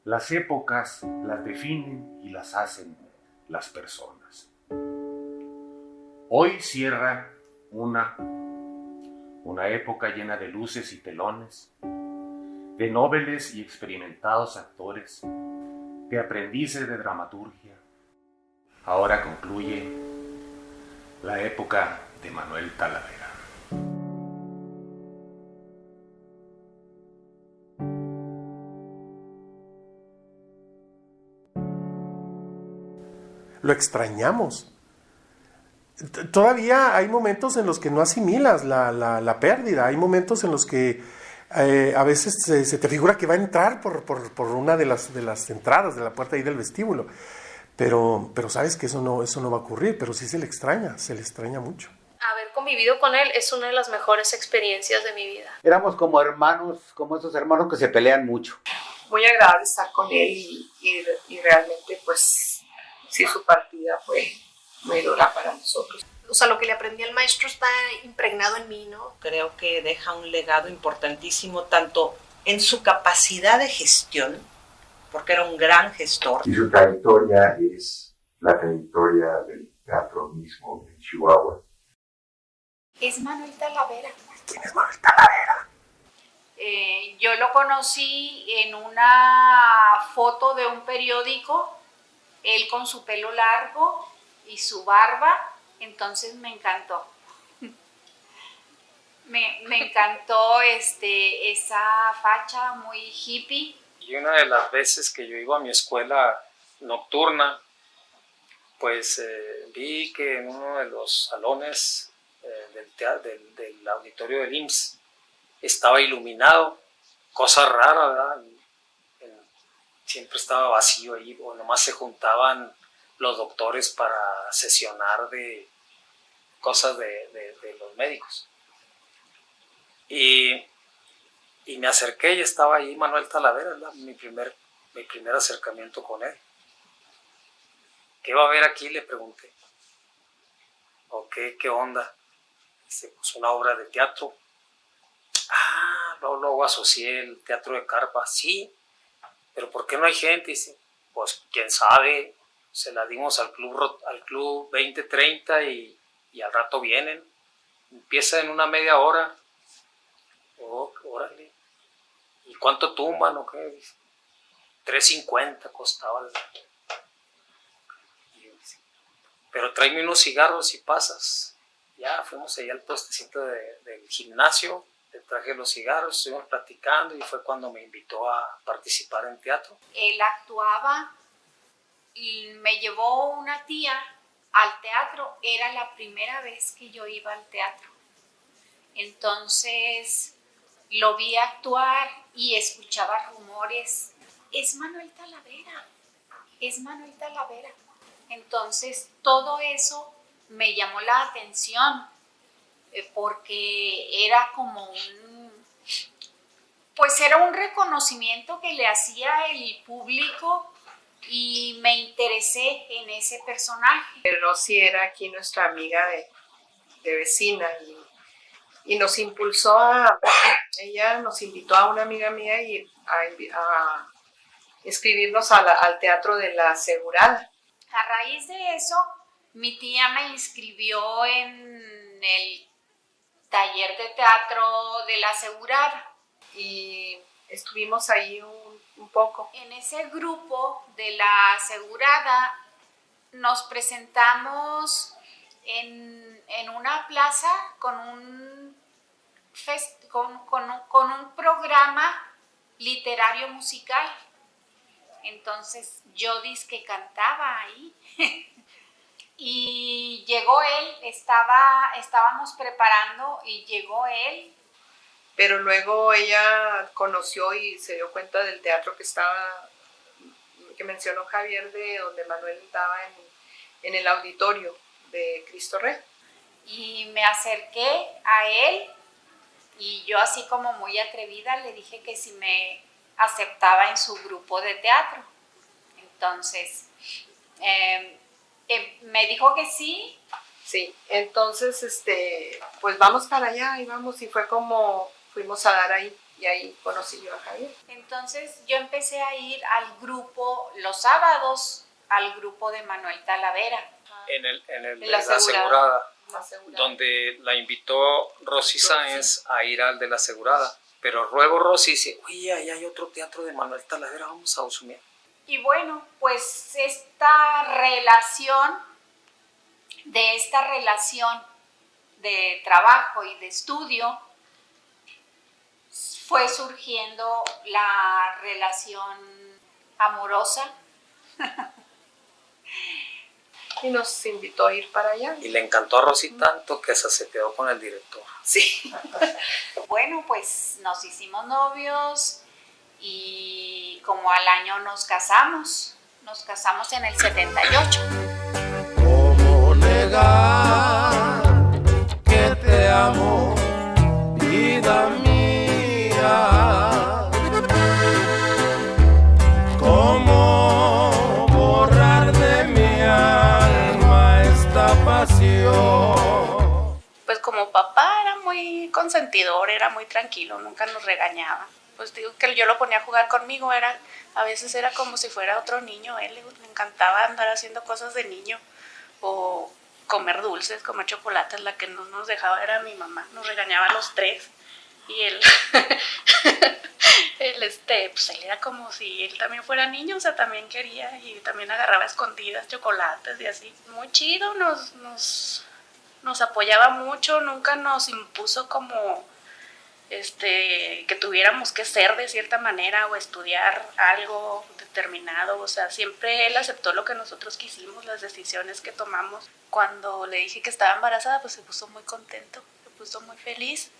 Las épocas las definen y las hacen las personas. Hoy cierra una época llena de luces y telones, de nobles y experimentados actores, de aprendices de dramaturgia. Ahora concluye la época de Manuel Talavera. Lo extrañamos. Todavía hay momentos en los que no asimilas la pérdida, hay momentos en los que a veces se te figura que va a entrar por una de las entradas de la puerta ahí del vestíbulo, pero sabes que eso no va a ocurrir, pero sí se le extraña mucho. Haber convivido con él es una de las mejores experiencias de mi vida. Éramos como hermanos, como esos hermanos que se pelean mucho. Muy agradable estar con él y realmente pues sí, su partida fue muy dura para nosotros. O sea, lo que le aprendí al maestro está impregnado en mí, ¿no? Creo que deja un legado importantísimo tanto en su capacidad de gestión, porque era un gran gestor. Y su trayectoria es la trayectoria del teatro mismo en Chihuahua. Es Manuel Talavera. ¿Quién es Manuel Talavera? Yo lo conocí en una foto de un periódico, él con su pelo largo y su barba, entonces me encantó. Me encantó esa facha muy hippie. Y una de las veces que yo iba a mi escuela nocturna, pues vi que en uno de los salones del auditorio del IMSS estaba iluminado, cosa rara, ¿verdad? Siempre estaba vacío ahí, o nomás se juntaban los doctores para sesionar de cosas de los médicos. Y me acerqué y estaba ahí Manuel Talavera, mi primer acercamiento con él. ¿Qué va a haber aquí?, le pregunté. ¿O qué onda? Dice, pues una obra de teatro. Luego asocié el teatro de carpa. Sí, pero ¿por qué no hay gente? Dice, pues quién sabe, se la dimos al club 2030 y al rato vienen. Empieza en una media hora. Oh, órale. ¿Y cuánto tumban o qué? Dice, $3.50 costaba. Pero tráeme unos cigarros y pasas. Ya fuimos allá al puestecito del gimnasio, le traje los cigarros, estuvimos platicando y fue cuando me invitó a participar en teatro. Él actuaba y me llevó una tía al teatro. Era la primera vez que yo iba al teatro. Entonces lo vi actuar y escuchaba rumores. Es Manuel Talavera, es Manuel Talavera. Entonces todo eso me llamó la atención porque era como era un reconocimiento que le hacía el público y me interesé en ese personaje. Rosy era aquí nuestra amiga de vecina y nos impulsó ella nos invitó a una amiga mía a inscribirnos al Teatro de la Asegurada. A raíz de eso, mi tía me inscribió en el taller de teatro de la Asegurada. Y estuvimos ahí un poco. En ese grupo de la Asegurada nos presentamos en una plaza con un programa literario musical. Entonces yo dizque cantaba ahí y llegó él, estábamos preparando y llegó él. Pero luego ella conoció y se dio cuenta del teatro que mencionó Javier, de donde Manuel estaba en el auditorio de Cristo Rey. Y me acerqué a él y yo, así como muy atrevida, le dije que si me aceptaba en su grupo de teatro. Entonces me dijo que sí. Sí, entonces pues vamos para allá y fue como fuimos a dar ahí. y ahí conocí yo a Javier. Entonces yo empecé a ir al grupo los sábados, al grupo de Manuel Talavera. En la asegurada, donde la invitó Rosy Sáenz a ir al de la asegurada. Pero luego Rosy dice, oye, ahí hay otro teatro de Manuel Talavera, vamos a Usumía. Y bueno, pues esta relación de trabajo y de estudio, fue surgiendo la relación amorosa. Y nos invitó a ir para allá. Y le encantó a Rosy tanto que se quedó con el director. Sí. Bueno, pues nos hicimos novios y como al año nos casamos. Nos casamos en el 78. ¿Cómo negar que te amo, vida mía? ¿Cómo borrar de mi alma esta pasión? Pues como papá era muy consentidor, era muy tranquilo, nunca nos regañaba. Pues digo que yo lo ponía a jugar conmigo, a veces era como si fuera otro niño, a él le encantaba andar haciendo cosas de niño o comer dulces, comer chocolates. La que no nos dejaba era mi mamá, nos regañaba a los tres y él, pues él era como si él también fuera niño, o sea, también quería y también agarraba escondidas chocolates y así. Muy chido, nos apoyaba mucho, nunca nos impuso como que tuviéramos que ser de cierta manera o estudiar algo determinado, o sea, siempre él aceptó lo que nosotros quisimos, las decisiones que tomamos. Cuando le dije que estaba embarazada, pues se puso muy contento, se puso muy feliz.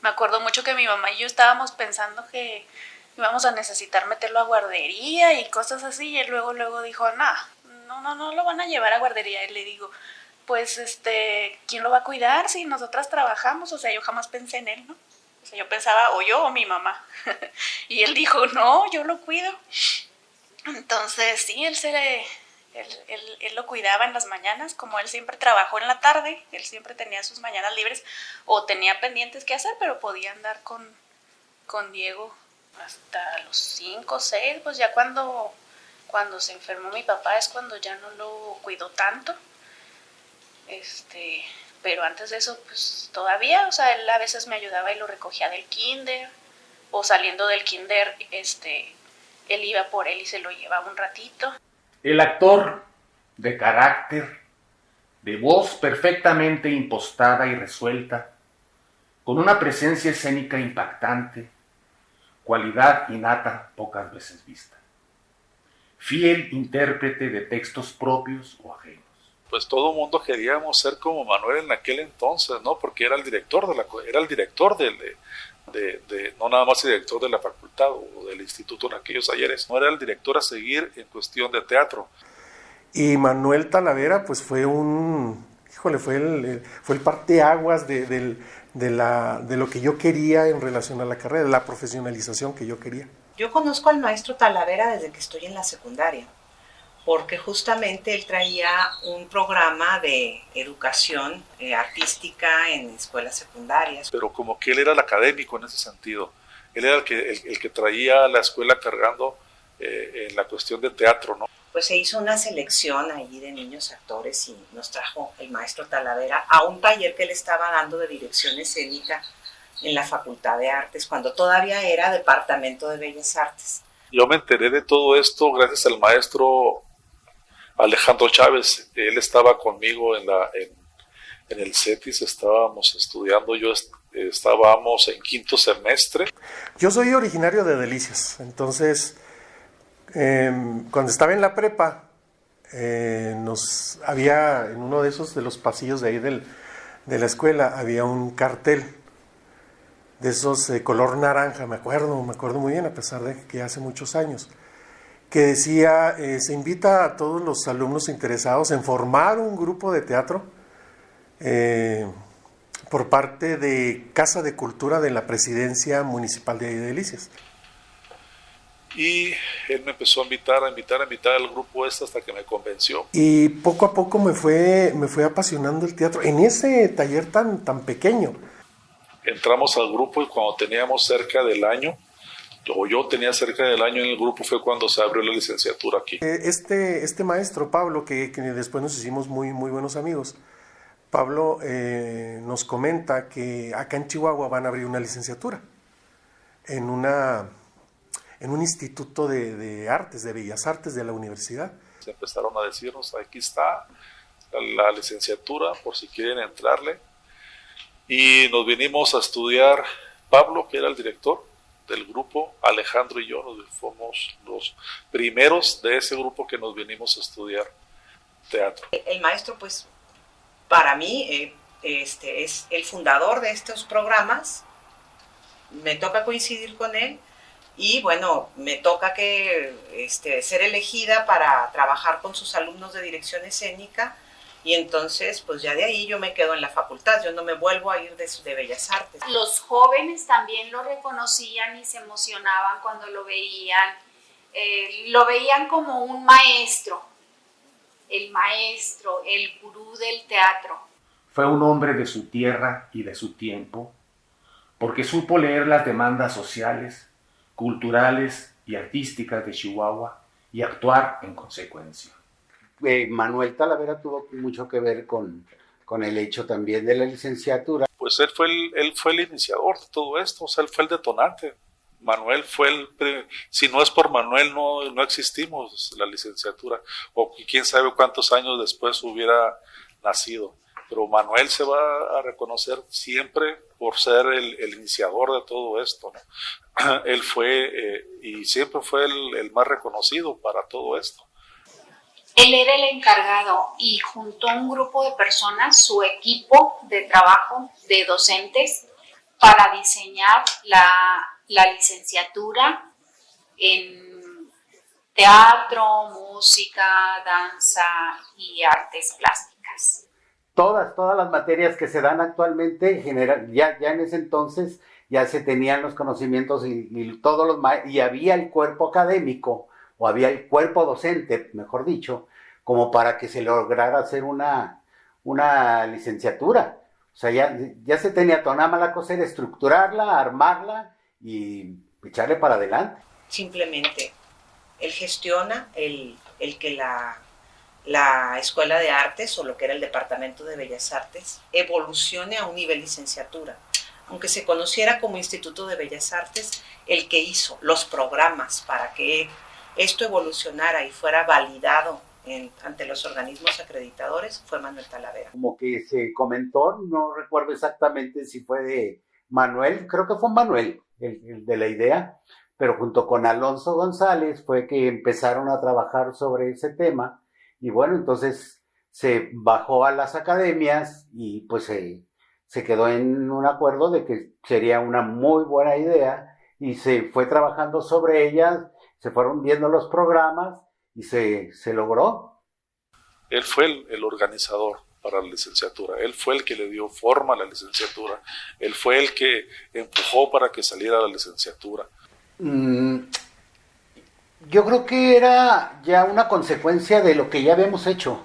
Me acuerdo mucho que mi mamá y yo estábamos pensando que íbamos a necesitar meterlo a guardería y cosas así, y él luego dijo, no lo van a llevar a guardería. Y le digo, pues, ¿quién lo va a cuidar si nosotras trabajamos? O sea, yo jamás pensé en él, ¿no? O sea, yo pensaba o yo o mi mamá. Y él dijo, no, yo lo cuido. Entonces, sí, él lo cuidaba en las mañanas, como él siempre trabajó en la tarde, él siempre tenía sus mañanas libres o tenía pendientes que hacer, pero podía andar con Diego hasta los 5 o 6, pues ya cuando se enfermó mi papá es cuando ya no lo cuidó tanto. Pero antes de eso, pues todavía, o sea, él a veces me ayudaba y lo recogía del kinder, o saliendo del kinder, él iba por él y se lo llevaba un ratito. El actor de carácter, de voz perfectamente impostada y resuelta, con una presencia escénica impactante, cualidad innata pocas veces vista. Fiel intérprete de textos propios o ajenos. Pues todo el mundo queríamos ser como Manuel en aquel entonces, ¿no? Porque era el director no nada más el director de la facultad o del instituto en aquellos ayeres, no era el director a seguir en cuestión de teatro. Y Manuel Talavera, pues fue fue el parteaguas de lo que yo quería en relación a la carrera, de la profesionalización que yo quería. Yo conozco al maestro Talavera desde que estoy en la secundaria, porque justamente él traía un programa de educación artística en escuelas secundarias. Pero como que él era el académico en ese sentido, él era el que traía a la escuela cargando en la cuestión de teatro, ¿no? Pues se hizo una selección ahí de niños actores y nos trajo el maestro Talavera a un taller que él estaba dando de dirección escénica en la Facultad de Artes, cuando todavía era Departamento de Bellas Artes. Yo me enteré de todo esto gracias al maestro Alejandro Chávez. Él estaba conmigo en el CETIS, estábamos estudiando, estábamos en 5º semestre. Yo soy originario de Delicias, entonces cuando estaba en la prepa, había en uno de los pasillos de ahí de la escuela, había un cartel de esos de color naranja, me acuerdo muy bien, a pesar de que hace muchos años, que decía, se invita a todos los alumnos interesados en formar un grupo de teatro por parte de Casa de Cultura de la Presidencia Municipal de Delicias. Y él me empezó a invitar al grupo hasta que me convenció. Y poco a poco me fue apasionando el teatro en ese taller tan pequeño. entramos al grupo y cuando teníamos cerca del año, o yo tenía cerca del año en el grupo, fue cuando se abrió la licenciatura aquí. Este maestro, Pablo, que después nos hicimos muy, muy buenos amigos, Pablo nos comenta que acá en Chihuahua van a abrir una licenciatura en un instituto de artes, de bellas artes de la universidad. Se empezaron a decirnos, aquí está la licenciatura, por si quieren entrarle. Y nos vinimos a estudiar, Pablo, que era el director del grupo, Alejandro y yo, fuimos los primeros de ese grupo que nos vinimos a estudiar teatro. El maestro, pues, para mí, es el fundador de estos programas. Me toca coincidir con él y, bueno, me toca ser elegida para trabajar con sus alumnos de dirección escénica. Y entonces, pues ya de ahí yo me quedo en la facultad, yo no me vuelvo a ir de Bellas Artes. Los jóvenes también lo reconocían y se emocionaban cuando lo veían. Lo veían como un maestro, el gurú del teatro. Fue un hombre de su tierra y de su tiempo, porque supo leer las demandas sociales, culturales y artísticas de Chihuahua y actuar en consecuencia. Manuel Talavera tuvo mucho que ver con el hecho también de la licenciatura. Pues él fue el iniciador de todo esto, o sea, él fue el detonante. Manuel fue si no es por Manuel no existimos la licenciatura, o quién sabe cuántos años después hubiera nacido. Pero Manuel se va a reconocer siempre por ser el iniciador de todo esto, ¿no? Él fue y siempre fue el más reconocido para todo esto. Él era el encargado y junto a un grupo de personas, su equipo de trabajo de docentes, para diseñar la licenciatura en teatro, música, danza y artes plásticas. Todas las materias que se dan actualmente, ya en ese entonces ya se tenían los conocimientos y había el cuerpo académico, o había el cuerpo docente, mejor dicho, como para que se lograra hacer una licenciatura. O sea, ya se tenía, nada más la cosa era estructurarla, armarla y echarle para adelante. Simplemente, él gestiona el que la Escuela de Artes, o lo que era el Departamento de Bellas Artes, evolucione a un nivel licenciatura. Aunque se conociera como Instituto de Bellas Artes, el que hizo los programas para que esto evolucionara y fuera validado ante los organismos acreditadores fue Manuel Talavera. Como que se comentó, no recuerdo exactamente si fue de Manuel, creo que fue Manuel el de la idea, pero junto con Alonso González fue que empezaron a trabajar sobre ese tema y bueno, entonces se bajó a las academias y pues se quedó en un acuerdo de que sería una muy buena idea y se fue trabajando sobre ella. Se fueron viendo los programas y se logró. Él fue el organizador para la licenciatura, él fue el que le dio forma a la licenciatura, él fue el que empujó para que saliera la licenciatura. Yo creo que era ya una consecuencia de lo que ya habíamos hecho,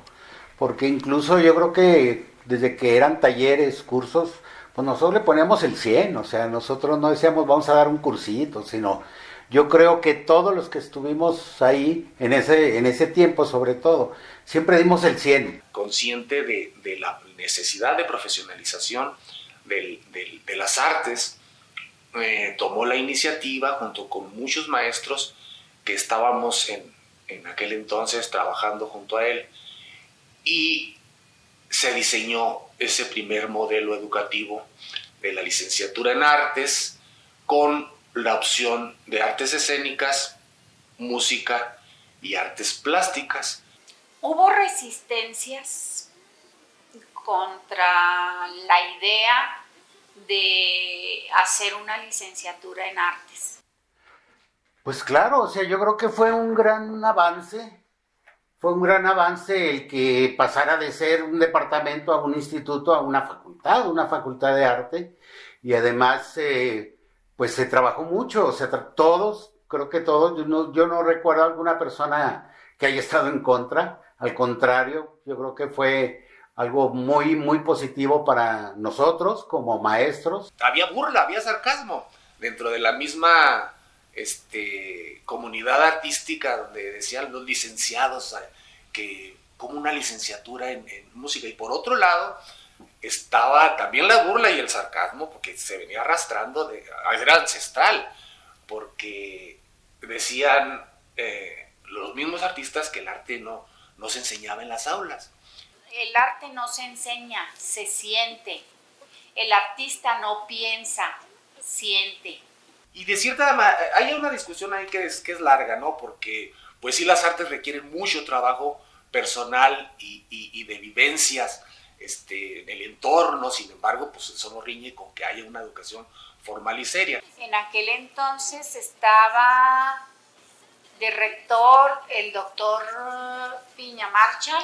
porque incluso yo creo que desde que eran talleres, cursos, pues nosotros le poníamos el 100, o sea, nosotros no decíamos vamos a dar un cursito, sino yo creo que todos los que estuvimos ahí, en ese tiempo sobre todo, siempre dimos el 100. Consciente de la necesidad de profesionalización de las artes, tomó la iniciativa junto con muchos maestros que estábamos en aquel entonces trabajando junto a él, y se diseñó ese primer modelo educativo de la licenciatura en artes con la opción de artes escénicas, música y artes plásticas. Hubo resistencias contra la idea de hacer una licenciatura en artes. Pues claro, o sea, yo creo que fue un gran avance el que pasara de ser un departamento a un instituto, a una facultad de arte, y además pues se trabajó mucho, o sea, creo que todos, yo no recuerdo alguna persona que haya estado en contra, al contrario, yo creo que fue algo muy, muy positivo para nosotros como maestros. Había burla, había sarcasmo dentro de la misma comunidad artística, donde decían los licenciados que como una licenciatura en música. Y por otro lado estaba también la burla y el sarcasmo, porque se venía arrastrando, era ancestral, porque decían los mismos artistas que el arte no se enseñaba en las aulas. El arte no se enseña, se siente. El artista no piensa, siente. Y de cierta manera, hay una discusión ahí que es larga, ¿no? Porque, pues sí, las artes requieren mucho trabajo personal y de vivencias en el entorno. Sin embargo, pues eso no riñe con que haya una educación formal y seria. En aquel entonces estaba de rector el doctor Piña Marchal,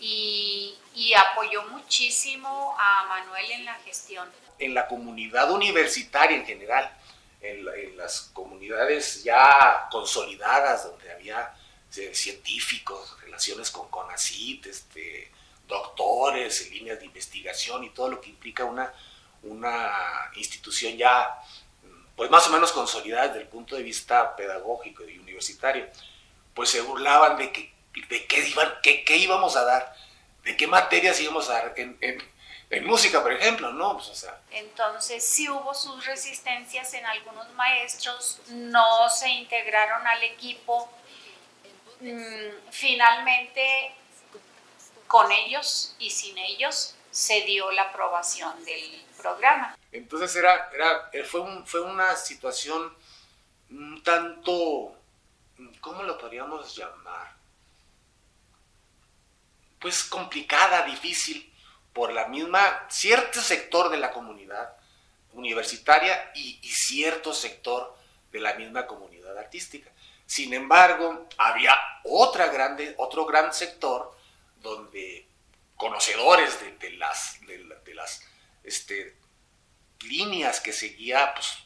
y apoyó muchísimo a Manuel en la gestión. En la comunidad universitaria en general, en las comunidades ya consolidadas, donde había científicos, relaciones con CONACYT, doctores, líneas de investigación y todo lo que implica una institución ya pues más o menos consolidada desde el punto de vista pedagógico y universitario, pues se burlaban de qué íbamos a dar, de qué materias íbamos a dar en música, por ejemplo, ¿no? Pues, o sea. Entonces sí hubo sus resistencias en algunos maestros, no se integraron al equipo. Finalmente, con ellos y sin ellos, se dio la aprobación del programa. Entonces fue una situación un tanto, ¿cómo lo podríamos llamar? Pues complicada, difícil, por la misma, cierto sector de la comunidad universitaria y cierto sector de la misma comunidad artística. Sin embargo, había otro gran sector donde conocedores de las líneas que seguía pues,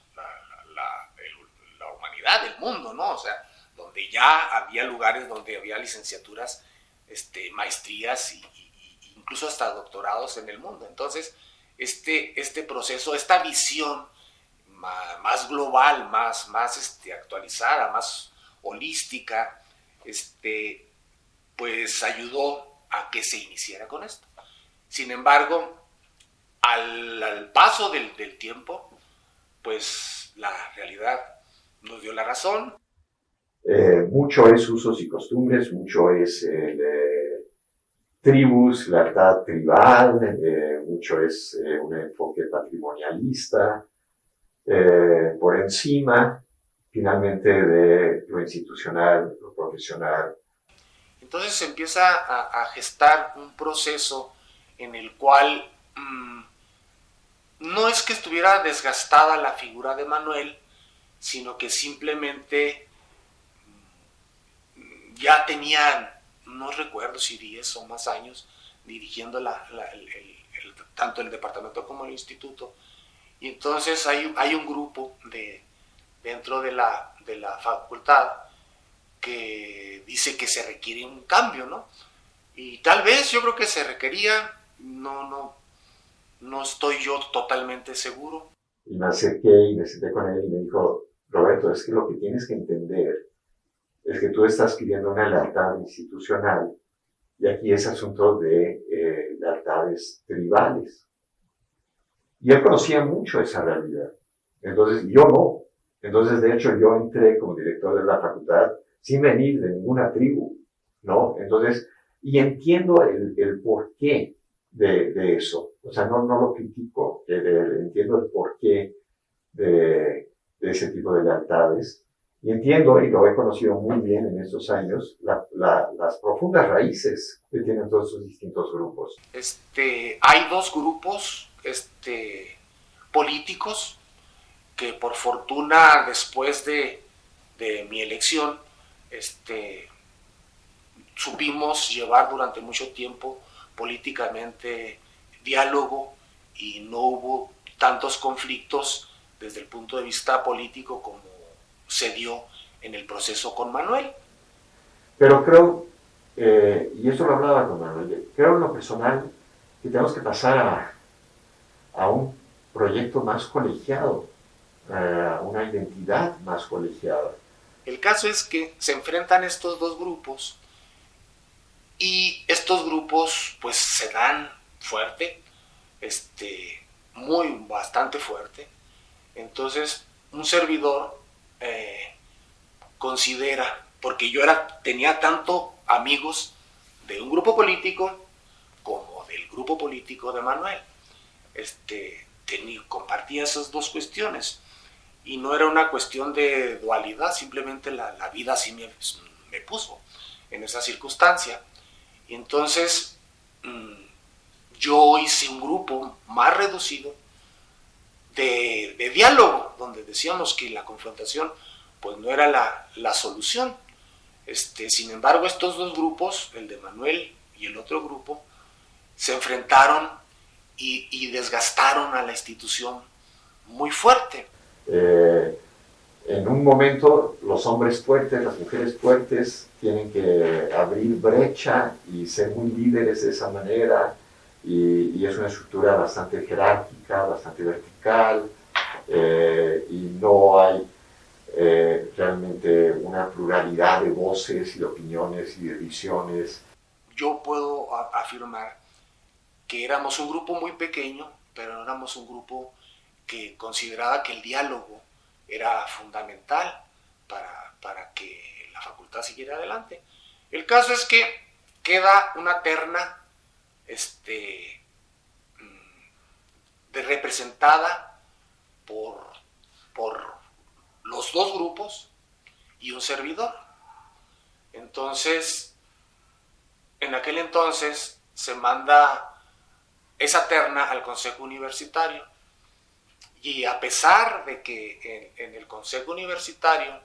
la humanidad, el mundo, ¿no? O sea, donde ya había lugares donde había licenciaturas, maestrías y incluso hasta doctorados en el mundo. Entonces, este proceso, esta visión más global, más actualizada, más holística, pues ayudó a que se iniciara con esto. Sin embargo, al paso del tiempo, pues la realidad nos dio la razón. Mucho es usos y costumbres, mucho es tribus, lealtad tribal, mucho es un enfoque patrimonialista, por encima, finalmente, de lo institucional, lo profesional. Entonces se empieza a gestar un proceso en el cual no es que estuviera desgastada la figura de Manuel, sino que simplemente ya tenían, no recuerdo si 10 o más años, dirigiendo tanto el departamento como el instituto. Y entonces hay un grupo dentro de la facultad que dice que se requiere un cambio, ¿no? Y tal vez yo creo que se requería, no estoy yo totalmente seguro. Y me acerqué y me senté con él y me dijo, Roberto, es que lo que tienes que entender es que tú estás pidiendo una lealtad institucional y aquí es asunto de lealtades tribales. Y él conocía mucho esa realidad. Entonces, yo no. Entonces, de hecho, yo entré como director de la facultad sin venir de ninguna tribu, ¿no? Entonces, y entiendo el porqué de eso. O sea, no lo critico, entiendo el porqué de ese tipo de lealtades. Y entiendo, y lo he conocido muy bien en estos años, las profundas raíces que tienen todos esos distintos grupos. Hay dos grupos políticos que por fortuna después de mi elección supimos llevar durante mucho tiempo políticamente diálogo y no hubo tantos conflictos desde el punto de vista político como se dio en el proceso con Manuel. Pero creo y esto lo hablaba con Manuel, creo en lo personal que tenemos que pasar a un proyecto más colegiado, a una identidad más colegiada. El caso es que se enfrentan estos dos grupos y estos grupos pues se dan fuerte, bastante fuerte. Entonces un servidor considera, porque yo tenía tanto amigos de un grupo político como del grupo político de Manuel, compartía esas dos cuestiones y no era una cuestión de dualidad, simplemente la vida así me puso en esa circunstancia. Y entonces yo hice un grupo más reducido de diálogo, donde decíamos que la confrontación pues no era la solución. Sin embargo, estos dos grupos, el de Manuel y el otro grupo, se enfrentaron y desgastaron a la institución muy fuerte. En un momento los hombres fuertes, las mujeres fuertes tienen que abrir brecha y ser muy líderes de esa manera, y es una estructura bastante jerárquica, bastante vertical, y no hay realmente una pluralidad de voces y de opiniones y de visiones. Yo puedo afirmar que éramos un grupo muy pequeño, pero éramos un grupo que consideraba que el diálogo era fundamental para que la facultad siguiera adelante. El caso es que queda una terna representada por los dos grupos y un servidor. Entonces, en aquel entonces se manda esa terna al Consejo Universitario, y a pesar de que en el Consejo Universitario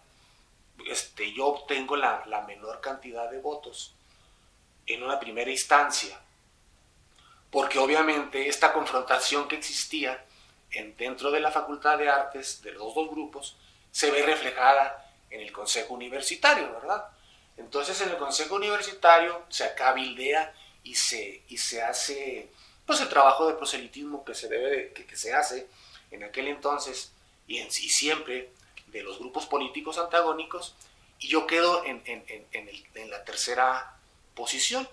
yo obtengo la menor cantidad de votos en una primera instancia, porque obviamente esta confrontación que existía dentro de la Facultad de Artes de los dos grupos se ve reflejada en el Consejo Universitario, ¿verdad? Entonces en el Consejo Universitario se cabildea y se hace pues el trabajo de proselitismo que se hace en aquel entonces y siempre de los grupos políticos antagónicos, y yo quedo en la tercera posición,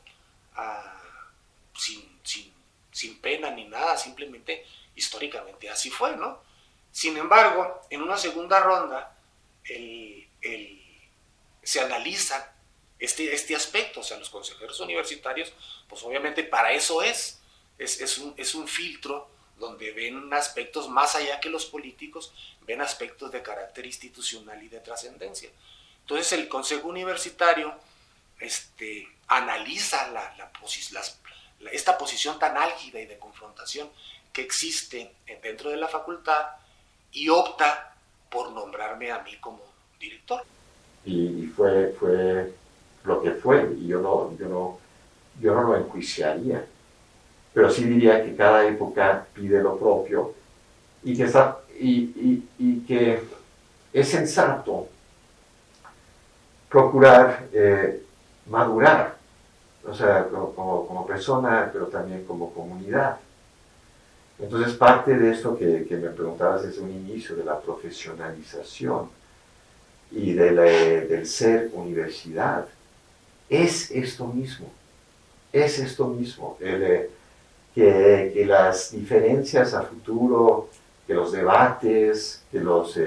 sin pena ni nada, simplemente históricamente así fue, ¿no? Sin embargo, en una segunda ronda se analiza este aspecto, o sea, los consejeros universitarios, pues obviamente para eso es un filtro donde ven aspectos más allá que los políticos, ven aspectos de carácter institucional y de trascendencia. Entonces el Consejo Universitario analiza esta posición tan álgida y de confrontación que existe dentro de la facultad y opta por nombrarme a mí como director. Y fue lo que fue, y yo no lo enjuiciaría, pero sí diría que cada época pide lo propio y que es sensato procurar madurar, o sea, como persona, pero también como comunidad. Entonces, parte de esto que me preguntabas desde un inicio, de la profesionalización y del ser universidad, es esto mismo, que las diferencias a futuro, que los debates, que los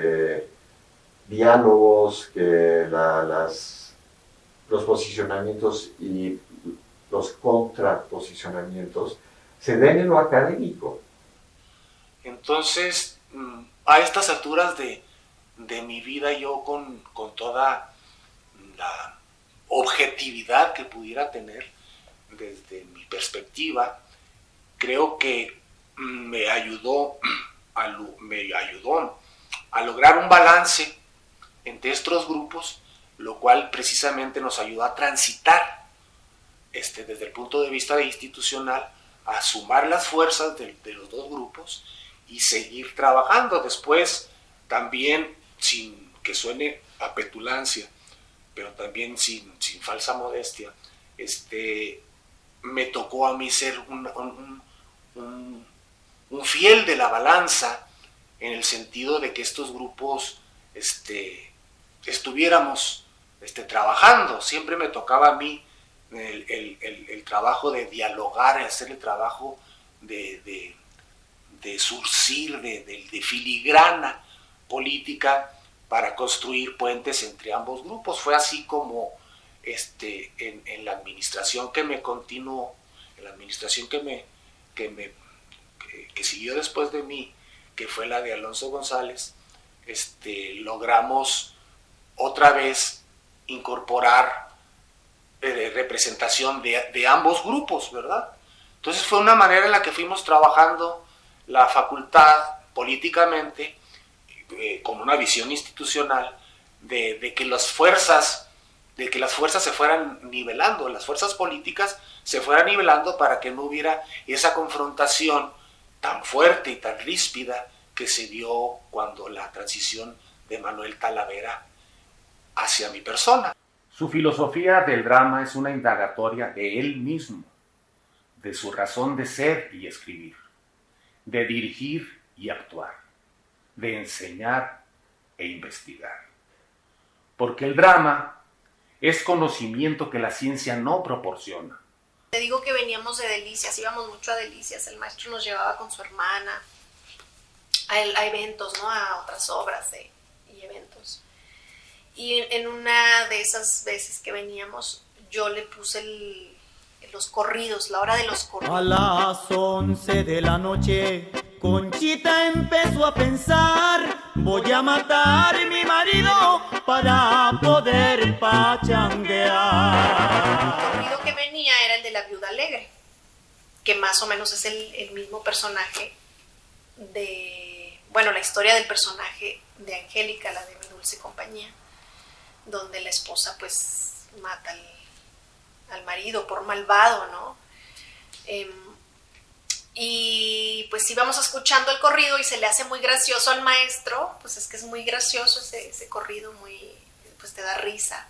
diálogos, que los posicionamientos y los contraposicionamientos se den en lo académico. Entonces, a estas alturas de mi vida, yo con toda la objetividad que pudiera tener desde mi perspectiva, creo que me ayudó a lograr un balance entre estos grupos, lo cual precisamente nos ayudó a transitar desde el punto de vista institucional, a sumar las fuerzas de los dos grupos y seguir trabajando. Después, también, sin que suene a petulancia, pero también sin falsa modestia, me tocó a mí ser un fiel de la balanza, en el sentido de que estos grupos estuviéramos trabajando. Siempre me tocaba a mí el trabajo de dialogar, hacer el trabajo de surcir, de filigrana política para construir puentes entre ambos grupos. Fue así como en la administración que me continuó, en la administración que siguió después de mí, que fue la de Alonso González, logramos otra vez incorporar representación de ambos grupos, ¿verdad? Entonces fue una manera en la que fuimos trabajando la facultad políticamente, con una visión institucional de que las fuerzas se fueran nivelando, las fuerzas políticas se fueran nivelando, para que no hubiera esa confrontación tan fuerte y tan ríspida que se dio cuando la transición de Manuel Talavera hacia mi persona. Su filosofía del drama es una indagatoria de él mismo, de su razón de ser y escribir, de dirigir y actuar, de enseñar e investigar. Porque el drama es conocimiento que la ciencia no proporciona. Te digo que veníamos de Delicias, íbamos mucho a Delicias, el maestro nos llevaba con su hermana a eventos, ¿no? A otras obras y eventos. Y en una de esas veces que veníamos, yo le puse los corridos, la hora de los corridos. A las 11 de la noche, Conchita empezó a pensar: voy a matar a mi marido para poder pachanguear. El corrido que venía era el de la Viuda Alegre, que más o menos es el mismo personaje la historia del personaje de Angélica, la de Mi Dulce Compañía, donde la esposa pues mata al marido por malvado, ¿no? Y pues íbamos escuchando el corrido y se le hace muy gracioso al maestro, pues es que es muy gracioso ese corrido, pues te da risa.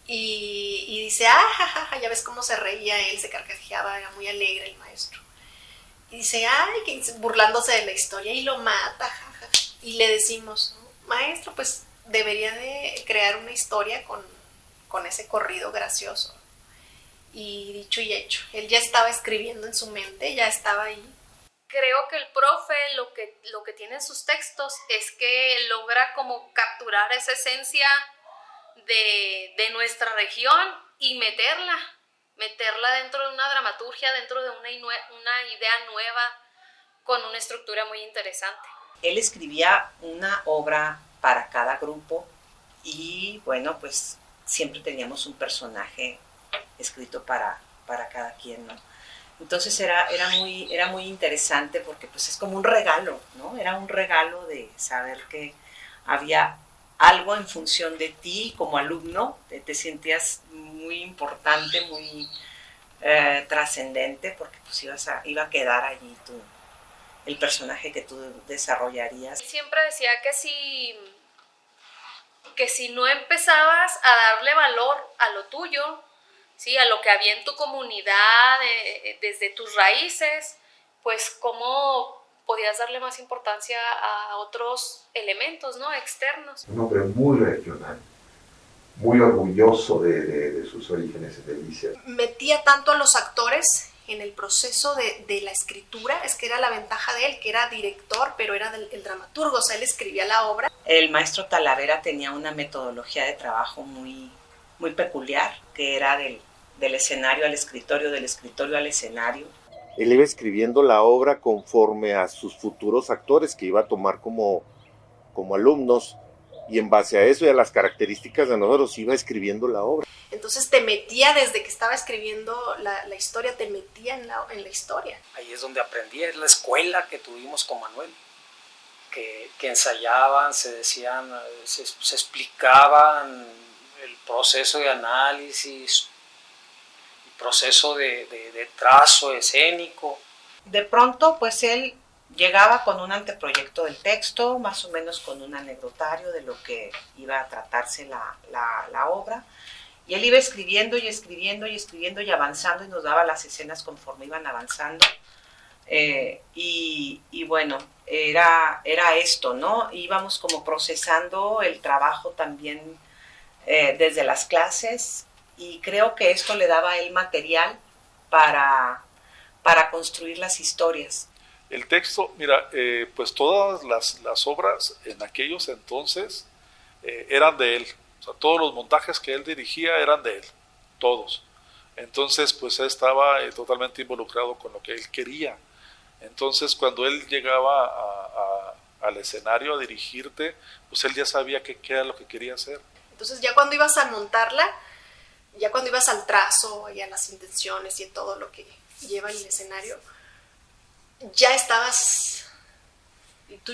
Y dice, ya ves cómo se reía él, se carcajeaba, era muy alegre el maestro. Y dice, burlándose de la historia, y lo mata, jajaja. Y le decimos, maestro, pues debería de crear una historia con ese corrido gracioso. Y dicho y hecho, él ya estaba escribiendo en su mente, ya estaba ahí. Creo que el profe lo que tiene en sus textos es que logra como capturar esa esencia de nuestra región y meterla dentro de una dramaturgia, dentro de una idea nueva, con una estructura muy interesante. Él escribía una obra para cada grupo y bueno, pues siempre teníamos un personaje escrito para cada quien, ¿no? Entonces era muy interesante, porque pues es como un regalo, ¿no? Era un regalo de saber que había algo en función de ti como alumno, te sentías muy importante, muy trascendente, porque pues iba a quedar allí el personaje que tú desarrollarías. Siempre decía que si no empezabas a darle valor a lo tuyo, ¿sí? A lo que había en tu comunidad, desde tus raíces, pues cómo podías darle más importancia a otros elementos, ¿no? Externos. Un hombre muy regional, muy orgulloso de sus orígenes en Delicias. Metía tanto a los actores en el proceso de la escritura, es que era la ventaja de él, que era director, pero era el dramaturgo, o sea, él escribía la obra. El maestro Talavera tenía una metodología de trabajo muy, muy peculiar, que era del escenario al escritorio, del escritorio al escenario. Él iba escribiendo la obra conforme a sus futuros actores que iba a tomar como alumnos, y en base a eso y a las características de nosotros iba escribiendo la obra. Entonces te metía, desde que estaba escribiendo la historia, te metía en la historia. Ahí es donde aprendí, es la escuela que tuvimos con Manuel, que ensayaban, se decían, se explicaban el proceso de análisis, proceso de trazo escénico. De pronto, pues él llegaba con un anteproyecto del texto, más o menos con un anecdotario de lo que iba a tratarse la obra, Y él iba escribiendo y escribiendo y escribiendo y avanzando y nos daba las escenas conforme iban avanzando. Y bueno, era esto, ¿no? Íbamos como procesando el trabajo también desde las clases, y creo que esto le daba a él material para construir las historias. El texto, mira, pues todas las obras en aquellos entonces eran de él. O sea, todos los montajes que él dirigía eran de él, todos. Entonces, pues él estaba totalmente involucrado con lo que él quería. Entonces, cuando él llegaba al escenario a dirigirte, pues él ya sabía qué era lo que quería hacer. Entonces, ya cuando ibas a montarla, ya cuando ibas al trazo y a las intenciones y en todo lo que lleva el escenario, tú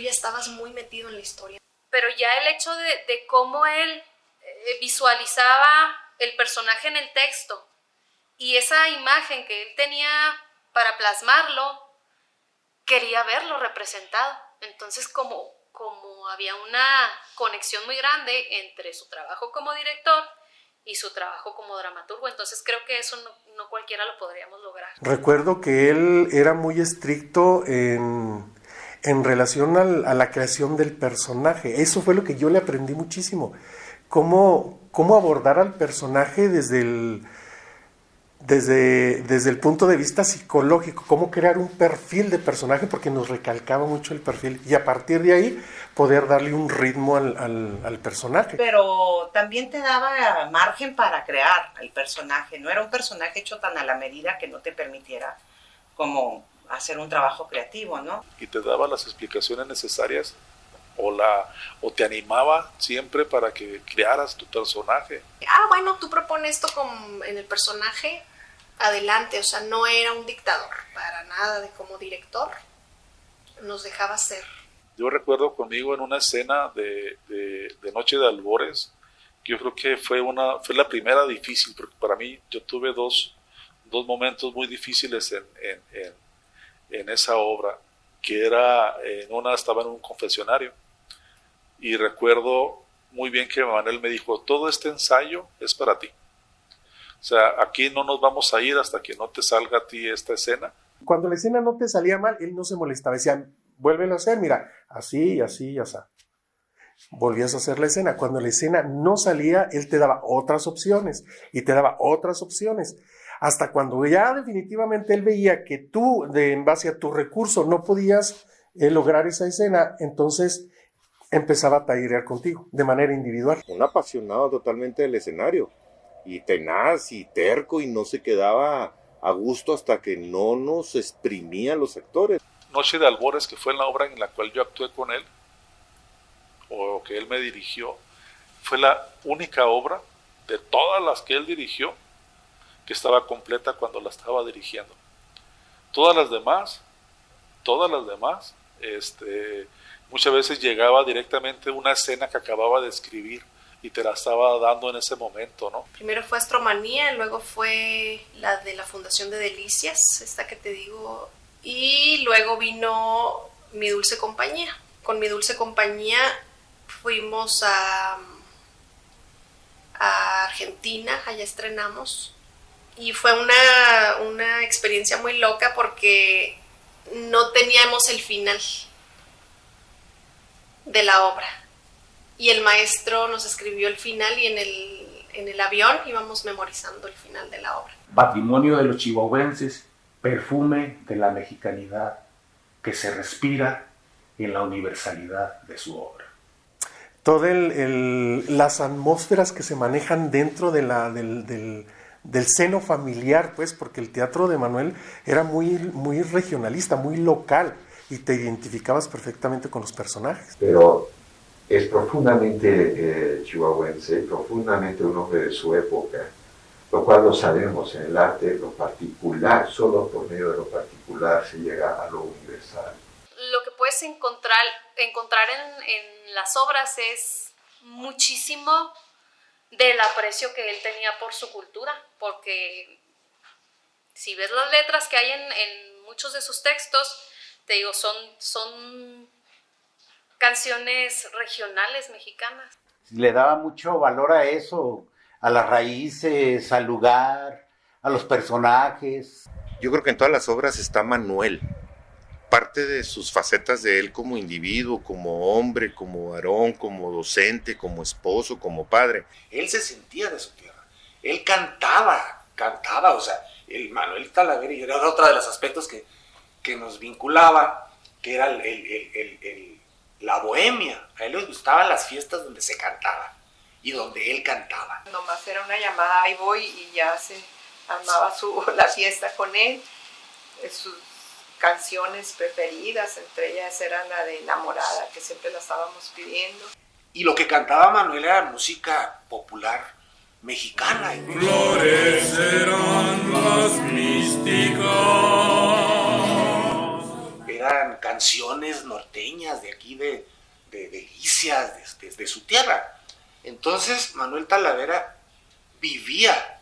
ya estabas muy metido en la historia. Pero ya el hecho de cómo él visualizaba el personaje en el texto y esa imagen que él tenía para plasmarlo, quería verlo representado. Entonces, como había una conexión muy grande entre su trabajo como director y su trabajo como dramaturgo, entonces creo que eso no cualquiera lo podríamos lograr. Recuerdo que él era muy estricto en relación a la creación del personaje. Eso fue lo que yo le aprendí muchísimo. Cómo abordar al personaje desde el punto de vista psicológico, cómo crear un perfil de personaje, porque nos recalcaba mucho el perfil, y a partir de ahí poder darle un ritmo al personaje. Pero también te daba margen para crear el personaje, no era un personaje hecho tan a la medida que no te permitiera como hacer un trabajo creativo, ¿no? Y te daba las explicaciones necesarias o te animaba siempre para que crearas tu personaje. Bueno, tú propones esto como en el personaje, adelante, o sea, no era un dictador, para nada, como director, nos dejaba ser. Yo recuerdo conmigo en una escena de Noche de Albores, que yo creo que fue la primera difícil, porque para mí yo tuve dos momentos muy difíciles en esa obra, que era, estaba en un confesionario, y recuerdo muy bien que Manuel me dijo, todo este ensayo es para ti. O sea, aquí no nos vamos a ir hasta que no te salga a ti esta escena. Cuando la escena no te salía mal, él no se molestaba, decía, vuélvelo a hacer, mira, así, así, así. Volvías a hacer la escena. Cuando la escena no salía, él te daba otras opciones, y te daba otras opciones. Hasta cuando ya definitivamente él veía que tú, en base a tu recurso, no podías lograr esa escena, entonces empezaba a tallerear contigo, de manera individual. Un apasionado totalmente del escenario, y tenaz y terco, y no se quedaba a gusto hasta que no nos exprimía los actores. Noche de Albores, que fue la obra en la cual yo actué con él, o que él me dirigió, fue la única obra de todas las que él dirigió que estaba completa cuando la estaba dirigiendo. Todas las demás, muchas veces llegaba directamente una escena que acababa de escribir y te la estaba dando en ese momento, ¿no? Primero fue Astromanía, luego fue la de la Fundación de Delicias, esta que te digo, y luego vino Mi Dulce Compañía. Con Mi Dulce Compañía fuimos a Argentina, allá estrenamos, y fue una experiencia muy loca porque no teníamos el final de la obra, y el maestro nos escribió el final, y en el avión íbamos memorizando el final de la obra. Patrimonio de los chihuahuenses, perfume de la mexicanidad que se respira en la universalidad de su obra. Todas las atmósferas que se manejan dentro del seno familiar, pues, porque el teatro de Manuel era muy regionalista, muy local, y te identificabas perfectamente con los personajes. Pero es profundamente chihuahuense, profundamente un hombre de su época, lo cual lo sabemos en el arte, lo particular, solo por medio de lo particular se llega a lo universal. Lo que puedes encontrar en las obras es muchísimo del aprecio que él tenía por su cultura, porque si ves las letras que hay en muchos de sus textos, te digo, son canciones regionales mexicanas. Le daba mucho valor a eso, a las raíces, al lugar, a los personajes. Yo creo que en todas las obras está Manuel. Parte de sus facetas de él como individuo, como hombre, como varón, como docente, como esposo, como padre. Él se sentía de su tierra. Él cantaba, o sea, el Manuel Talavera, y era otro de los aspectos que nos vinculaban, que era la bohemia. A él le gustaban las fiestas donde se cantaba y donde él cantaba. Nomás era una llamada, ahí voy, y ya se armaba la fiesta con él. Sus canciones preferidas, entre ellas era la de Enamorada, que siempre la estábamos pidiendo. Y lo que cantaba Manuel era música popular mexicana. Florecerán las místicas. Eran canciones norteñas de aquí, de Delicias, de su tierra. Entonces Manuel Talavera vivía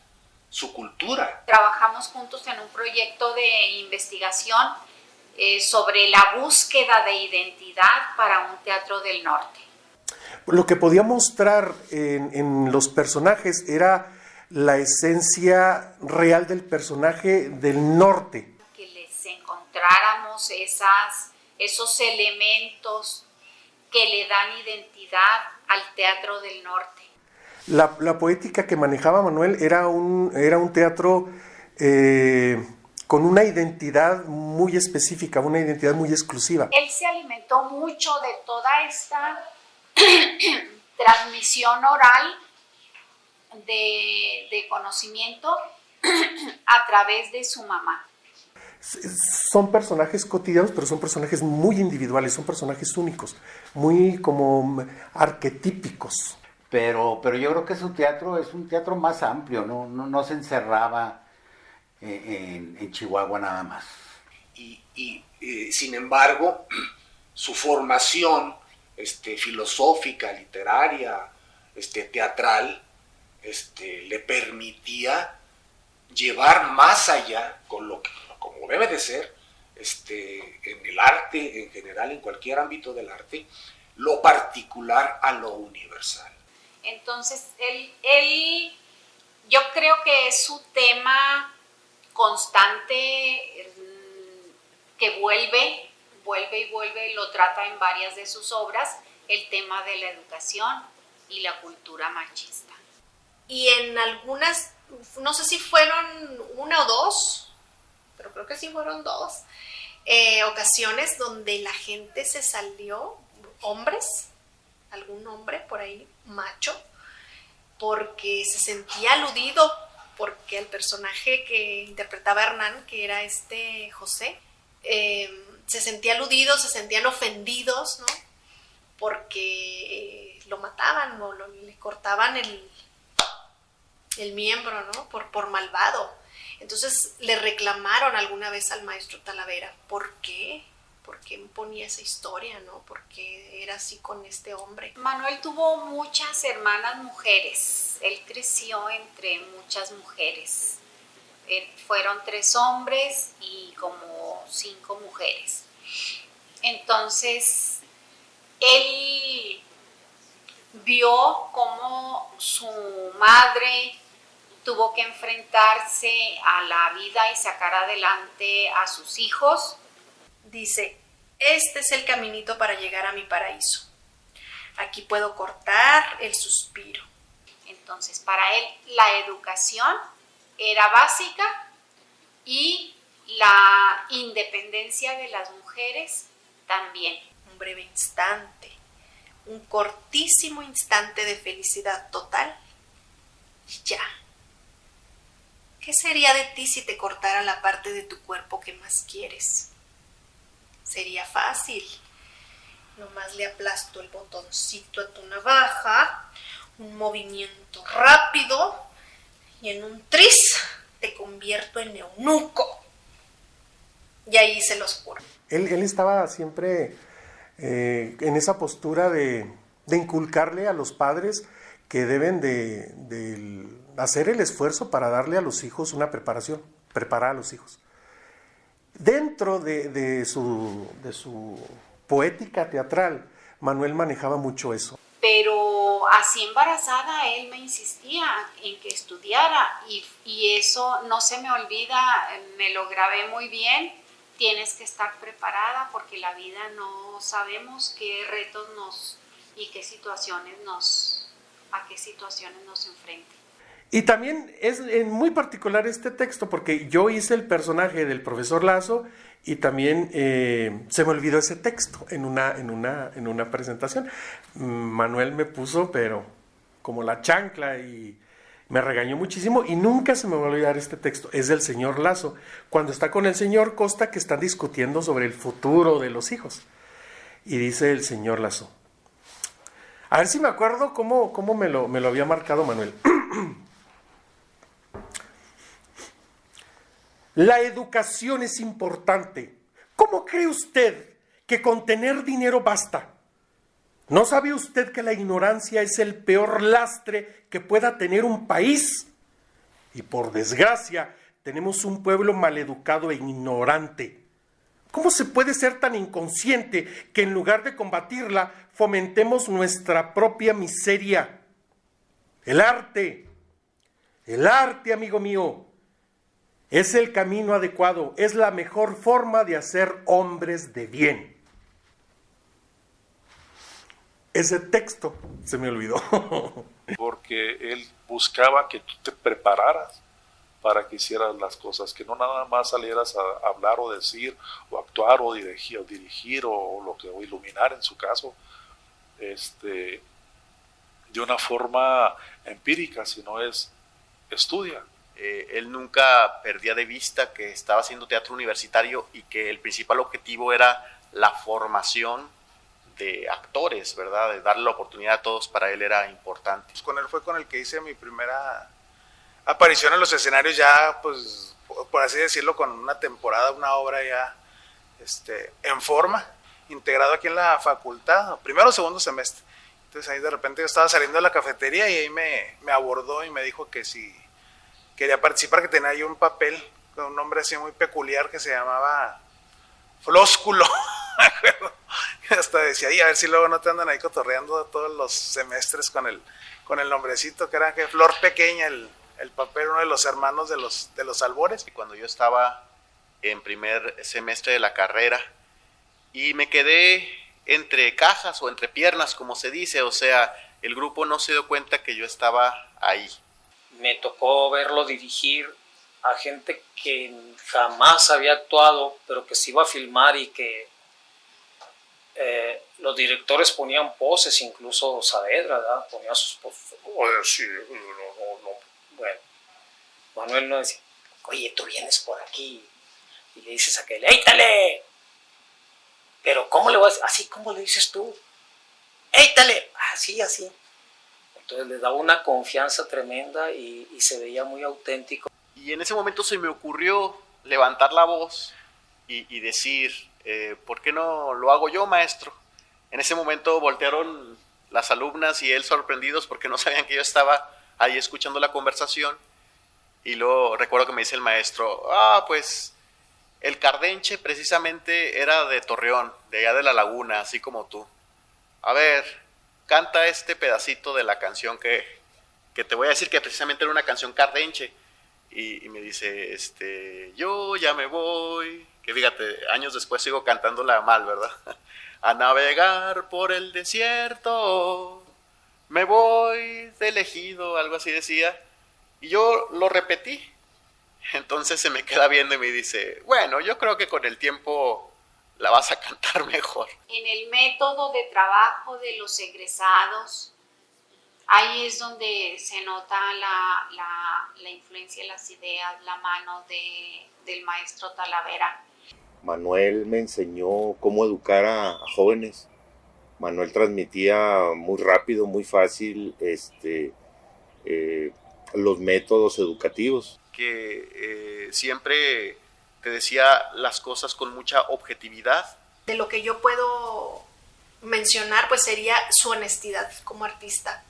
su cultura. Trabajamos juntos en un proyecto de investigación sobre la búsqueda de identidad para un teatro del norte. Lo que podía mostrar en los personajes era la esencia real del personaje del norte. Que les encontráramos esos elementos que le dan identidad al teatro del norte. La poética que manejaba Manuel era un teatro con una identidad muy específica, una identidad muy exclusiva. Él se alimentó mucho de toda esta transmisión oral de conocimiento a través de su mamá. Son personajes cotidianos, pero son personajes muy individuales, son personajes únicos, muy como arquetípicos. Pero yo creo que su teatro es un teatro más amplio, no se encerraba en Chihuahua nada más. Y sin embargo, su formación filosófica, literaria, teatral, le permitía llevar más allá, como debe de ser, en el arte en general, en cualquier ámbito del arte, lo particular a lo universal. Entonces, él yo creo que es su tema constante, que vuelve y vuelve, lo trata en varias de sus obras, el tema de la educación y la cultura machista. Y en algunas, no sé si fueron una o dos, pero creo que sí fueron dos, ocasiones donde la gente se salió, hombres, algún hombre por ahí, macho, porque se sentía aludido, porque el personaje que interpretaba Hernán, que era José, se sentía aludido, se sentían ofendidos, ¿no? Porque lo mataban o le cortaban el miembro, ¿no? Por malvado. Entonces le reclamaron alguna vez al maestro Talavera, ¿por qué? ¿Por qué ponía esa historia, no? ¿Por qué era así con este hombre? Manuel tuvo muchas hermanas mujeres. Él creció entre muchas mujeres. Fueron 3 hombres y como 5 mujeres. Entonces, él vio cómo su madre tuvo que enfrentarse a la vida y sacar adelante a sus hijos. Dice, este es el caminito para llegar a mi paraíso. Aquí puedo cortar el suspiro. Entonces, para él la educación era básica y la independencia de las mujeres también. Un breve instante, un cortísimo instante de felicidad total y ya. ¿Qué sería de ti si te cortara la parte de tu cuerpo que más quieres? Sería fácil. Nomás le aplasto el botoncito a tu navaja, un movimiento rápido y en un tris te convierto en eunuco. Y ahí se los juro. Él estaba siempre en esa postura de inculcarle a los padres que deben de hacer el esfuerzo para darle a los hijos una preparación, preparar a los hijos. Dentro de su poética teatral, Manuel manejaba mucho eso. Pero pero así embarazada él me insistía en que estudiara y eso no se me olvida, me lo grabé muy bien. Tienes que estar preparada porque la vida no sabemos qué retos y qué situaciones a qué situaciones nos enfrenta. Y también es muy particular este texto porque yo hice el personaje del profesor Lazo y también se me olvidó ese texto en una presentación. Manuel me puso, pero como la chancla, y me regañó muchísimo y nunca se me va a olvidar este texto. Es del señor Lazo, cuando está con el señor Costa, que están discutiendo sobre el futuro de los hijos. Y dice el señor Lazo, a ver si me acuerdo cómo me lo había marcado Manuel. La educación es importante. ¿Cómo cree usted que con tener dinero basta? ¿No sabe usted que la ignorancia es el peor lastre que pueda tener un país? Y por desgracia, tenemos un pueblo maleducado e ignorante. ¿Cómo se puede ser tan inconsciente que en lugar de combatirla, fomentemos nuestra propia miseria? El arte, amigo mío, es el camino adecuado, es la mejor forma de hacer hombres de bien. Ese texto se me olvidó. Porque él buscaba que tú te prepararas para que hicieras las cosas, que no nada más salieras a hablar o decir, o actuar o dirigir o iluminar en su caso, de una forma empírica, sino estudia. Él nunca perdía de vista que estaba haciendo teatro universitario y que el principal objetivo era la formación de actores, ¿verdad? De darle la oportunidad a todos, para él era importante. Con él fue con el que hice mi primera aparición en los escenarios, ya, pues, por así decirlo, con una temporada, una obra ya en forma, integrado aquí en la facultad, primero o segundo semestre. Entonces ahí de repente yo estaba saliendo de la cafetería y ahí me abordó y me dijo que si quería participar, que tenía ahí un papel con un nombre así muy peculiar que se llamaba Flósculo. Hasta decía, a ver si luego no te andan ahí cotorreando todos los semestres con el nombrecito, que era Flor Pequeña, el papel, uno de los hermanos de los albores. Cuando yo estaba en primer semestre de la carrera y me quedé entre cajas o entre piernas, como se dice, o sea, el grupo no se dio cuenta que yo estaba ahí. Me tocó verlo dirigir a gente que jamás había actuado, pero que se iba a filmar y que los directores ponían poses, incluso Saavedra, ¿verdad? Ponía sus poses. Sí, bueno, Manuel no decía, oye, tú vienes por aquí, y le dices a aquel, ¡éitale! Pero ¿cómo le vas? Así como le dices tú, ¡éitale! Así. Entonces le daba una confianza tremenda y se veía muy auténtico. Y en ese momento se me ocurrió levantar la voz y decir, ¿por qué no lo hago yo, maestro? En ese momento voltearon las alumnas y él sorprendidos porque no sabían que yo estaba ahí escuchando la conversación. Y luego recuerdo que me dice el maestro, pues el Cardenche precisamente era de Torreón, de allá de la Laguna, así como tú. A ver, canta este pedacito de la canción que te voy a decir, que precisamente era una canción Cardenche. Y me dice, yo ya me voy, que fíjate, años después sigo cantándola mal, ¿verdad? A navegar por el desierto, me voy del ejido, algo así decía. Y yo lo repetí. Entonces se me queda viendo y me dice, bueno, yo creo que con el tiempo la vas a cantar mejor. En el método de trabajo de los egresados, ahí es donde se nota la influencia de las ideas, la mano del maestro Talavera. Manuel me enseñó cómo educar a jóvenes. Manuel transmitía muy rápido, muy fácil los métodos educativos. Que siempre te decía las cosas con mucha objetividad. De lo que yo puedo mencionar, pues sería su honestidad como artista.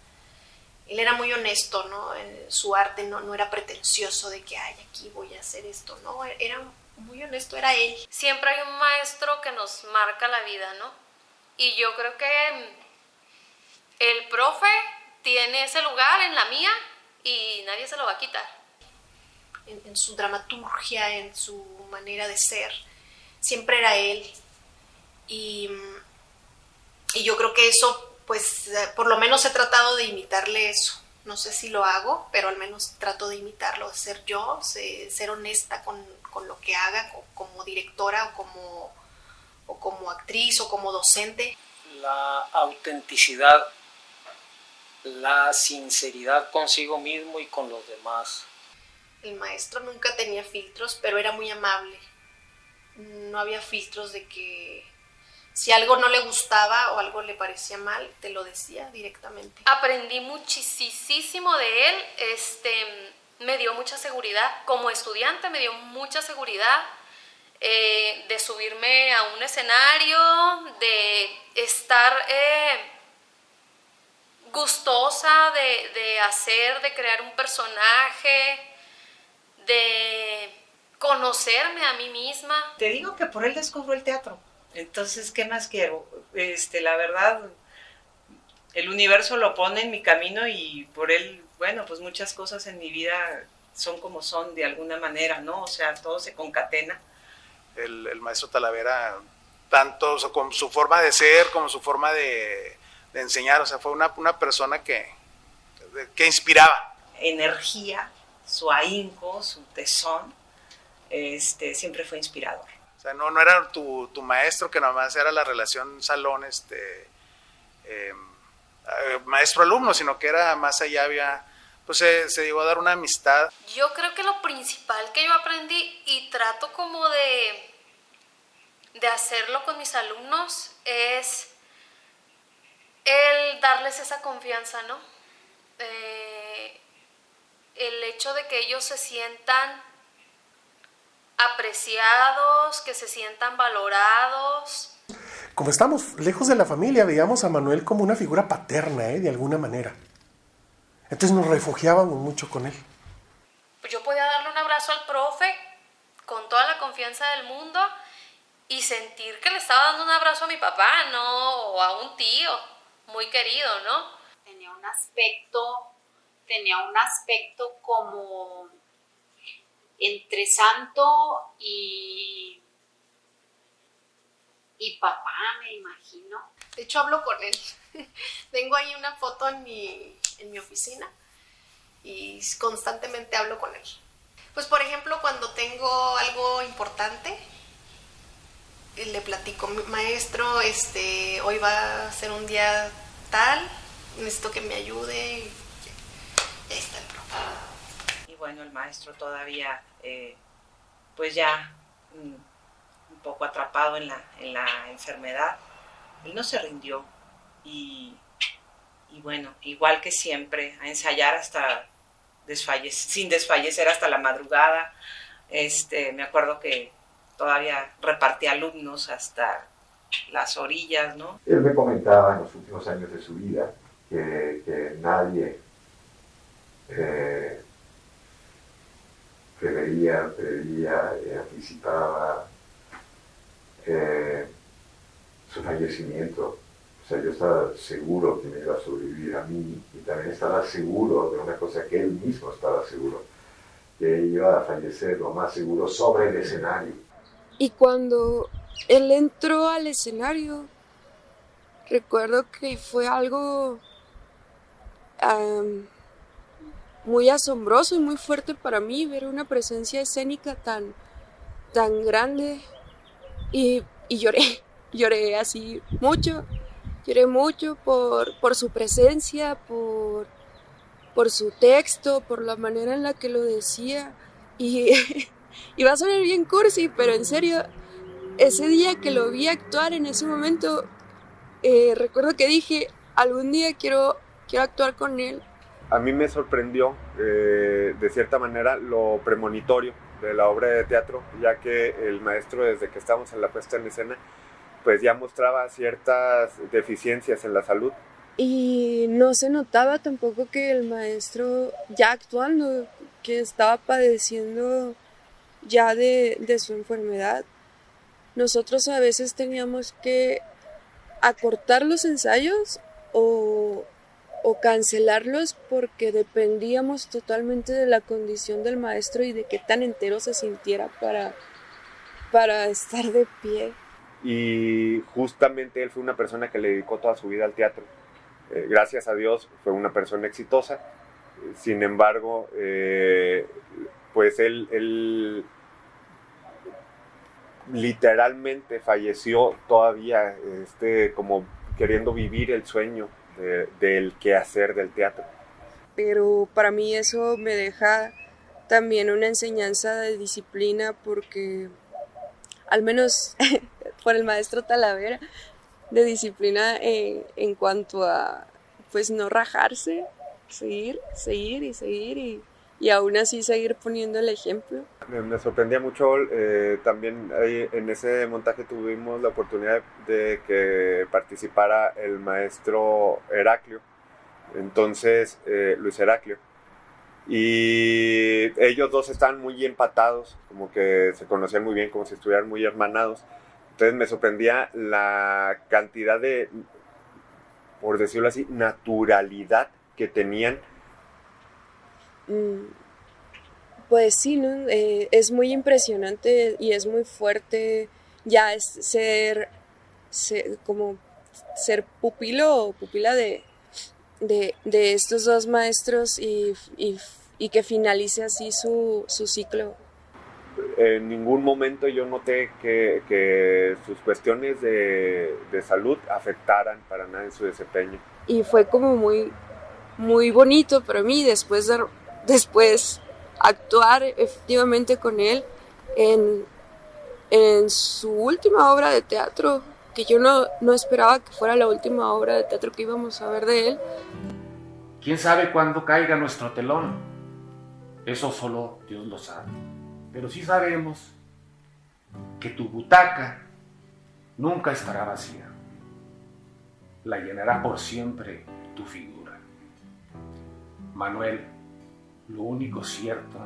Él era muy honesto, ¿no? En su arte no era pretencioso de que, aquí voy a hacer esto, ¿no? Era muy honesto, era él. Siempre hay un maestro que nos marca la vida, ¿no? Y yo creo que el profe tiene ese lugar en la mía y nadie se lo va a quitar. En su dramaturgia, en su manera de ser, siempre era él. Y yo creo que eso, pues, por lo menos he tratado de imitarle eso. No sé si lo hago, pero al menos trato de imitarlo, ser yo, ser honesta con lo que haga como directora o como actriz o como docente. La autenticidad, la sinceridad consigo mismo y con los demás. El maestro nunca tenía filtros, pero era muy amable. No había filtros de que si algo no le gustaba o algo le parecía mal, te lo decía directamente. Aprendí muchísimo de él, me dio mucha seguridad. Como estudiante me dio mucha seguridad de subirme a un escenario, de estar gustosa de hacer, de crear un personaje, de conocerme a mí misma. Te digo que por él descubro el teatro. Entonces, ¿qué más quiero? La verdad, el universo lo pone en mi camino y por él, bueno, pues muchas cosas en mi vida son como son de alguna manera, ¿no? O sea, todo se concatena. El maestro Talavera, tanto con su forma de ser como su forma de enseñar, o sea, fue una persona que inspiraba. Energía, su ahínco, su tesón, siempre fue inspirador. O sea, no era tu maestro, que nomás era la relación salón, maestro-alumno, sino que era más allá, había, pues se llegó a dar una amistad. Yo creo que lo principal que yo aprendí y trato como de hacerlo con mis alumnos es el darles esa confianza, ¿no? El hecho de que ellos se sientan apreciados, que se sientan valorados. Como estamos lejos de la familia, veíamos a Manuel como una figura paterna, de alguna manera. Entonces nos refugiábamos mucho con él. Pues yo podía darle un abrazo al profe con toda la confianza del mundo y sentir que le estaba dando un abrazo a mi papá, ¿no? O a un tío muy querido, ¿no? Tenía un aspecto como entre santo y papá, me imagino. De hecho, hablo con él. Tengo ahí una foto en mi oficina y constantemente hablo con él. Pues, por ejemplo, cuando tengo algo importante, le platico, maestro, hoy va a ser un día tal, necesito que me ayude. Y ahí está el profe. Y bueno, el maestro todavía, pues ya un poco atrapado en la enfermedad, él no se rindió y bueno, igual que siempre, a ensayar hasta sin desfallecer hasta la madrugada. Me acuerdo que todavía repartía alumnos hasta las orillas, ¿no? Él me comentaba en los últimos años de su vida que nadie preveía, anticipaba su fallecimiento. O sea, yo estaba seguro que me iba a sobrevivir a mí y también estaba seguro de una cosa que él mismo estaba seguro, que iba a fallecer lo más seguro sobre el escenario. Y cuando él entró al escenario, recuerdo que fue algo muy asombroso y muy fuerte para mí ver una presencia escénica tan grande y lloré así mucho. Lloré mucho por su presencia, por su texto, por la manera en la que lo decía. Y va a sonar bien cursi, pero en serio, ese día que lo vi actuar en ese momento, recuerdo que dije, algún día quiero actuar con él. A mí me sorprendió, de cierta manera, lo premonitorio de la obra de teatro, ya que el maestro, desde que estábamos en la puesta en escena, pues ya mostraba ciertas deficiencias en la salud. Y no se notaba tampoco que el maestro, ya actuando, que estaba padeciendo ya de su enfermedad. Nosotros a veces teníamos que acortar los ensayos o o cancelarlos porque dependíamos totalmente de la condición del maestro y de qué tan entero se sintiera para estar de pie. Y justamente él fue una persona que le dedicó toda su vida al teatro. Gracias a Dios fue una persona exitosa. Sin embargo, pues él literalmente falleció todavía como queriendo vivir el sueño del quehacer del teatro. Pero para mí eso me deja también una enseñanza de disciplina, porque al menos por el maestro Talavera, de disciplina en cuanto a pues no rajarse, seguir y aún así seguir poniendo el ejemplo. Me sorprendía mucho, también ahí en ese montaje tuvimos la oportunidad de que participara el maestro Heraclio, entonces Luis Heraclio, y ellos dos estaban muy empatados, como que se conocían muy bien, como si estuvieran muy hermanados. Entonces me sorprendía la cantidad de, por decirlo así, naturalidad que tenían. Pues sí, ¿no? Es muy impresionante y es muy fuerte ya es ser pupilo o pupila de estos dos maestros y que finalice así su ciclo. En ningún momento yo noté que sus cuestiones de salud afectaran para nada en su desempeño. Y fue como muy, muy bonito para mí después actuar efectivamente con él en su última obra de teatro, que yo no esperaba que fuera la última obra de teatro que íbamos a ver de él. ¿Quién sabe cuándo caiga nuestro telón? Eso solo Dios lo sabe. Pero sí sabemos que tu butaca nunca estará vacía. La llenará por siempre tu figura. Manuel, lo único cierto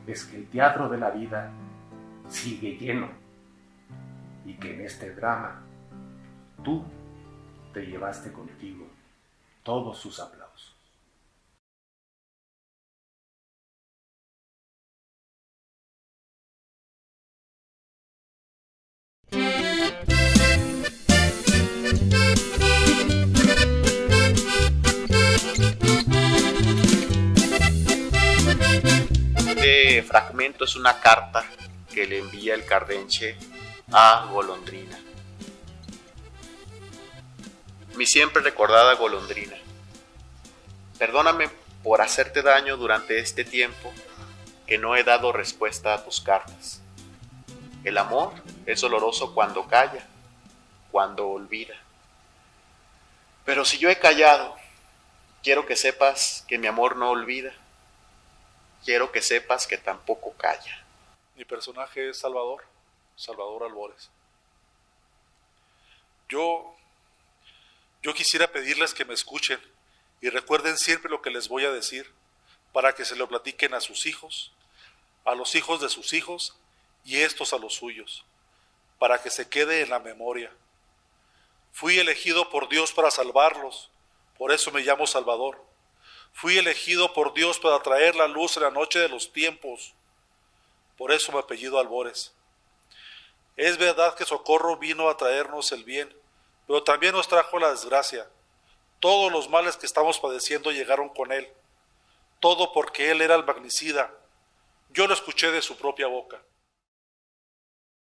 es que el teatro de la vida sigue lleno y que en este drama tú te llevaste contigo todos sus aplausos. Este fragmento es una carta que le envía el Cardenche a Golondrina. Mi siempre recordada Golondrina, perdóname por hacerte daño durante este tiempo que no he dado respuesta a tus cartas. El amor es doloroso cuando calla, cuando olvida. Pero si yo he callado, quiero que sepas que mi amor no olvida. Quiero que sepas que tampoco calla. Mi personaje es Salvador Albores. Yo quisiera pedirles que me escuchen y recuerden siempre lo que les voy a decir, para que se lo platiquen a sus hijos, a los hijos de sus hijos y estos a los suyos, para que se quede en la memoria. Fui elegido por Dios para salvarlos, por eso me llamo Salvador. Fui elegido por Dios para traer la luz en la noche de los tiempos, por eso me apellido Albores. Es verdad que Socorro vino a traernos el bien, pero también nos trajo la desgracia. Todos los males que estamos padeciendo llegaron con él, todo porque él era el magnicida. Yo lo escuché de su propia boca.